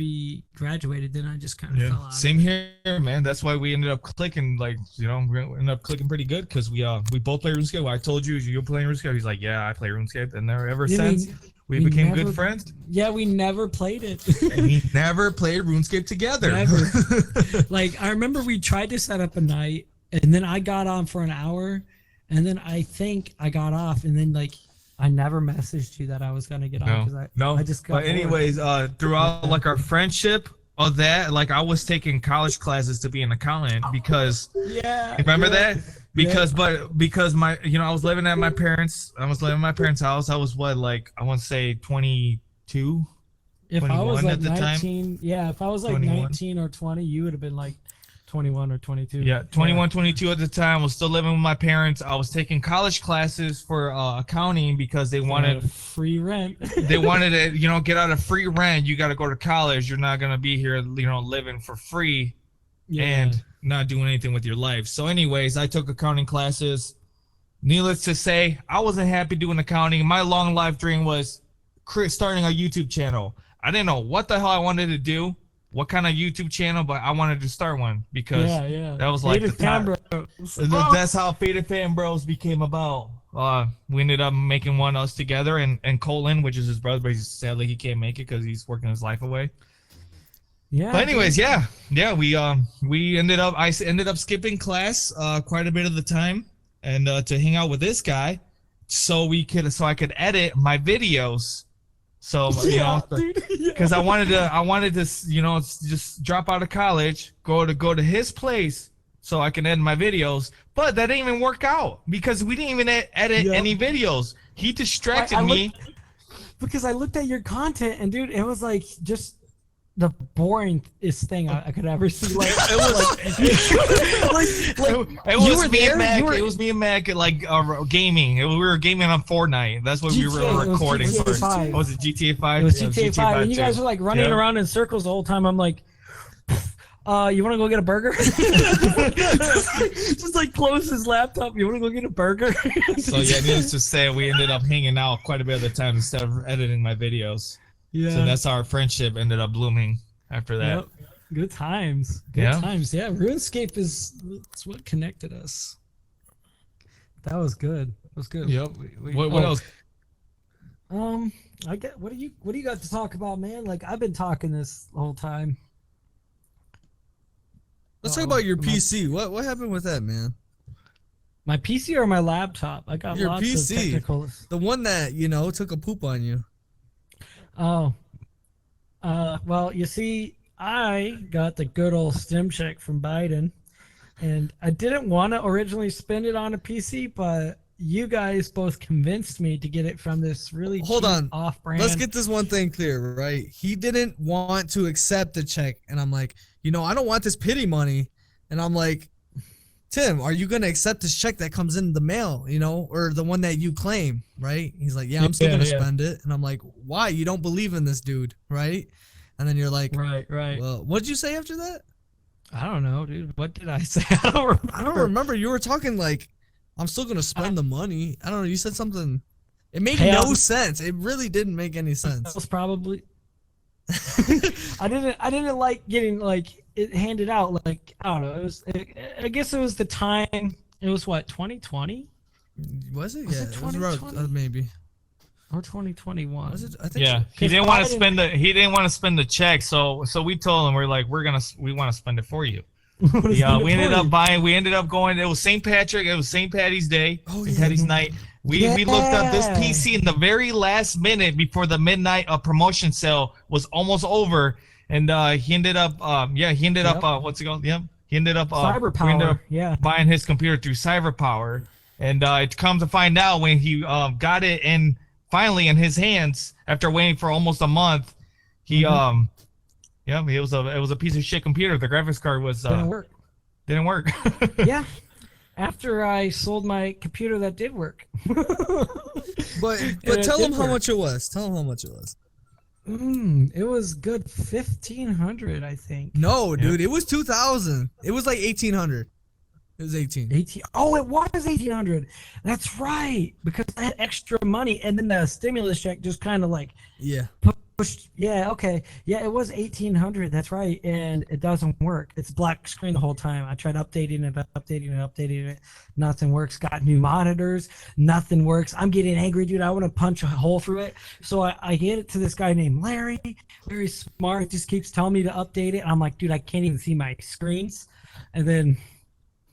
graduated, then I just kind of fell out. Same here, man. That's why we ended up clicking, we ended up clicking pretty good because we both play RuneScape. I told you playing RuneScape. He's like, yeah, I play RuneScape, and ever since we became good friends. Yeah, we never played it. And we never played RuneScape together. Never. Like I remember we tried to set up a night, and then I got on for an hour, and then I think I got off, and then like. I never messaged you that I was gonna get on because I just got. But anyways, throughout like our friendship of that, like I was taking college classes to be an accountant because remember that because my I was living at my parents. I was living at my parents' house. I was I want to say 22. If I was like 19, if I was like 19 or 20, you would have been like 21 or 22. Yeah, 21, 22 at the time. Was still living with my parents. I was taking college classes for accounting because they wanted free rent. They wanted to, get out of free rent. You got to go to college. You're not gonna be here, living for free and not doing anything with your life. So, anyways, I took accounting classes. Needless to say, I wasn't happy doing accounting. My long life dream was starting a YouTube channel. I didn't know what the hell I wanted to do, what kind of YouTube channel, but I wanted to start one because that was like Faded the time. Fan That's how Faded Fan Bros became about. We ended up making one us together, and Colin, which is his brother, but sadly he can't make it because he's working his life away. Yeah. But anyways, we ended up skipping class quite a bit of the time, and to hang out with this guy, so I could edit my videos. So because I wanted to just drop out of college, go to his place so I can edit my videos. But that didn't even work out because we didn't even edit any videos. He distracted me because I looked at your content and dude, it was like just the boringest thing I could ever see. Like it was me and Mac gaming. We were gaming on Fortnite. That's what we were recording for. Was it GTA 5? It was GTA 5. And you guys were like running around in circles the whole time. I'm like, you want to go get a burger? Just like close his laptop. You want to go get a burger? So needless to say, we ended up hanging out quite a bit of the time instead of editing my videos. Yeah. So that's how our friendship ended up blooming after that. Yep. Good times. Good times. Yeah. RuneScape it's what connected us. That was good. It was good. Yep. What else? I get. What do you got to talk about, man? Like I've been talking this whole time. Let's talk about your PC. What happened with that, man? My PC or my laptop? I got lots of technical. The one that took a poop on you. Oh, well, you see, I got the good old stim check from Biden, and I didn't want to originally spend it on a PC, but you guys both convinced me to get it from this really cheap off-brand. Let's get this one thing clear, right? He didn't want to accept the check, and I'm like, I don't want this pity money, and I'm like, Tim, are you going to accept this check that comes in the mail, or the one that you claim, right? He's like, yeah, I'm still going to spend it. And I'm like, why? You don't believe in this dude, right? And then you're like, right. Well, what did you say after that? I don't know, dude. What did I say? I don't remember. You were talking like, I'm still going to spend the money. I don't know. You said something. It made no sense. It really didn't make any sense. That was probably... I didn't like getting it handed out. Like I don't know. I guess it was the time. It was what 2020. Was it? Yeah, it was around, maybe. Or 2021. Was it? I think. Yeah, he didn't want to spend the check. So we told him we want to spend it for you. Yeah, we ended up going. It was St. Patrick. It was St. Patty's Day. St. Patty's night. We looked up this PC in the very last minute before the midnight promotion sale was almost over, and he ended up what's it called? Yep. He ended up Cyberpower. We ended up buying his computer through Cyberpower, and it comes to find out when he got it finally in his hands after waiting for almost a month, he it was a piece of shit computer. The graphics card was didn't work. Yeah. After I sold my computer that did work. but tell them how much it was. Tell them how much it was. It was good $1,500, I think. No, dude, it was 2,000. It was like 1,800. It was 18. Oh, it was 1,800. That's right. Because I had extra money, and then the stimulus check just kind of pushed. Yeah, okay. Yeah, it was 1,800. That's right. And it doesn't work. It's black screen the whole time. I tried updating it. Nothing works. Got new monitors. Nothing works. I'm getting angry, dude. I want to punch a hole through it. So I get it to this guy named Larry. Very smart. Just keeps telling me to update it. And I'm like, dude, I can't even see my screens. And then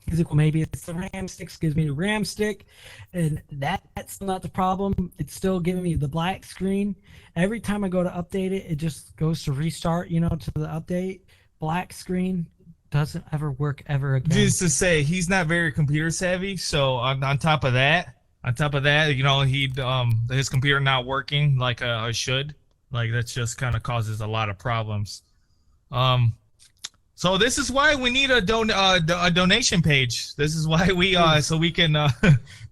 he's like, well, maybe it's the RAM stick. Gives me the RAM stick, and that's not the problem. It's still giving me the black screen. Every time I go to update it, it just goes to restart, to the update. Black screen doesn't ever work ever again. Just to say, he's not very computer savvy. So on top of that, his computer not working like it should. Like that just kind of causes a lot of problems. So this is why we need a donation page. This is why we so we can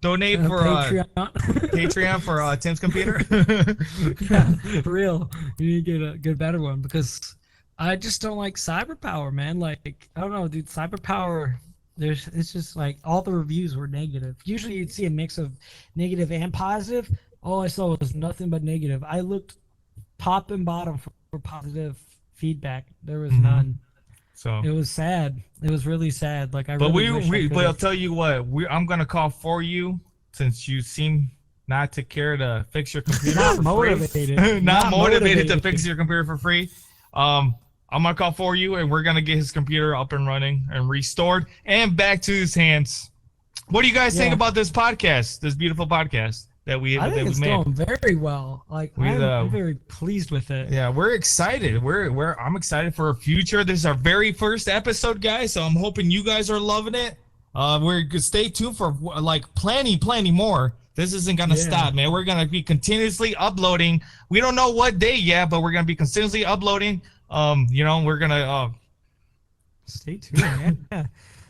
donate for Patreon for Tim's computer. Yeah, for real. You need to get a better one because I just don't like cyberpower, man. Like I don't know, dude. Cyberpower. It's just like all the reviews were negative. Usually you'd see a mix of negative and positive. All I saw was nothing but negative. I looked top and bottom for positive feedback. There was none. So it was sad. It was really sad. Like but I'll tell you what. I'm gonna call for you since you seem not to care to fix your computer. Not motivated. not motivated to fix your computer for free. I'm gonna call for you, and we're gonna get his computer up and running and restored and back to his hands. What do you guys think about this podcast? This beautiful podcast that we I think it's going very well. Like I'm very pleased with it. Yeah, we're excited. I'm excited for our future. This is our very first episode, guys. So I'm hoping you guys are loving it. We're stay tuned for like plenty more. This isn't gonna stop, man. We're gonna be continuously uploading. We don't know what day yet, but we're gonna be continuously uploading. We're gonna stay tuned, man. Yeah.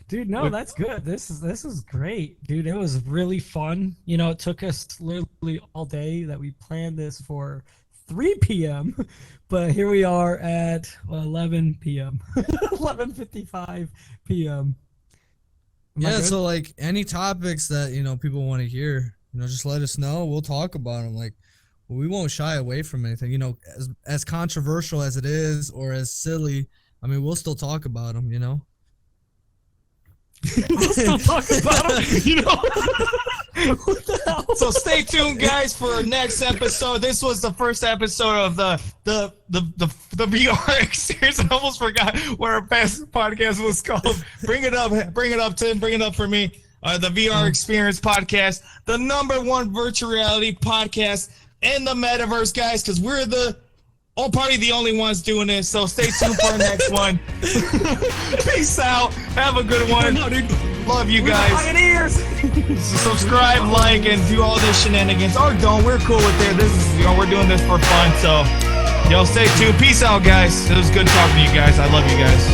Dude, no, that's good. This is great, dude. It was really fun. You know, it took us literally all day that we planned this for 3 p.m. But here we are at 11 p.m. 11:55 p.m. Yeah, so like any topics that people want to hear, just let us know. We'll talk about them. Like, we won't shy away from anything. As controversial as it is or as silly, I mean, we'll still talk about them. We'll still talk about them. What the hell? So stay tuned, guys, for our next episode. This was the first episode of the VR experience. I almost forgot what our past podcast was called. Bring it up, Tim. Bring it up for me. The VR experience podcast, the #1 virtual reality podcast in the metaverse, guys, because we're probably the only ones doing this. So stay tuned for our next one. Peace out. Have a good one. Love you guys. Pioneers. Subscribe, like, and do all this shenanigans. Or don't. We're cool with it. This is, we're doing this for fun. So, stay tuned. Peace out, guys. It was good talking to you guys. I love you guys.